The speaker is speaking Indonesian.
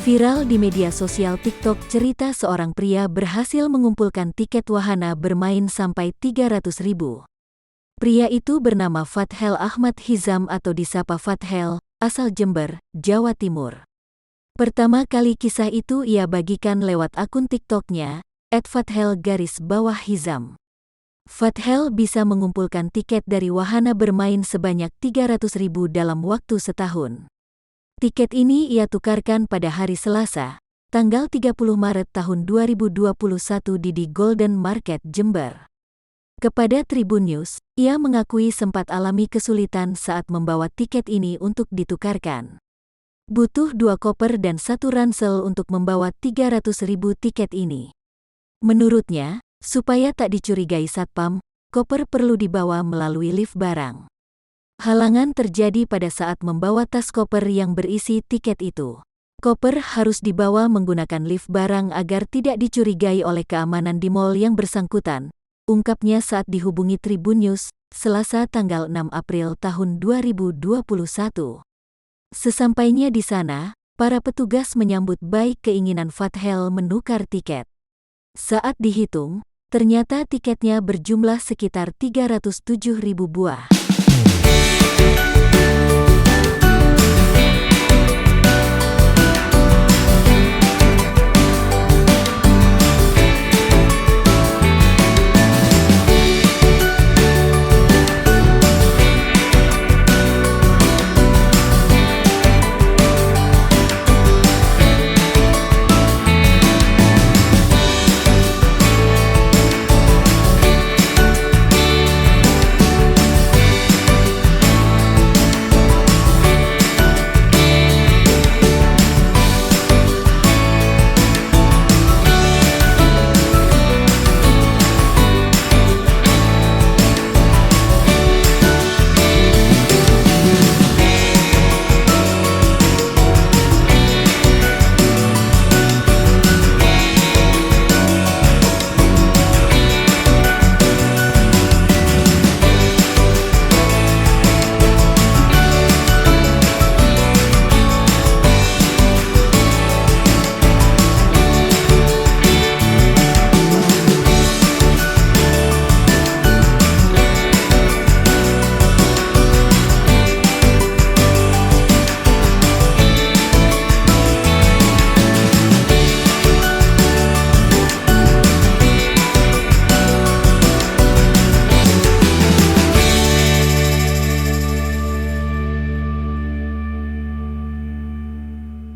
Viral di media sosial TikTok, cerita seorang pria berhasil mengumpulkan tiket wahana bermain sampai 300.000. Pria itu bernama Fathel Ahmad Hizam atau disapa Fathel, asal Jember, Jawa Timur. Pertama kali kisah itu ia bagikan lewat akun TikToknya, @fathel_hizam. Fathel bisa mengumpulkan tiket dari wahana bermain sebanyak 300.000 dalam waktu setahun. Tiket ini ia tukarkan pada hari Selasa, tanggal 30 Maret tahun 2021 di Golden Market, Jember. Kepada Tribun News, ia mengakui sempat alami kesulitan saat membawa tiket ini untuk ditukarkan. Butuh 2 koper dan 1 ransel untuk membawa 300.000 tiket ini. Menurutnya, supaya tak dicurigai satpam, koper perlu dibawa melalui lift barang. Halangan terjadi pada saat membawa tas koper yang berisi tiket itu. Koper harus dibawa menggunakan lift barang agar tidak dicurigai oleh keamanan di mal yang bersangkutan, ungkapnya saat dihubungi Tribun News, Selasa tanggal 6 April tahun 2021. Sesampainya di sana, para petugas menyambut baik keinginan Fathel menukar tiket. Saat dihitung, ternyata tiketnya berjumlah sekitar 307.000 buah.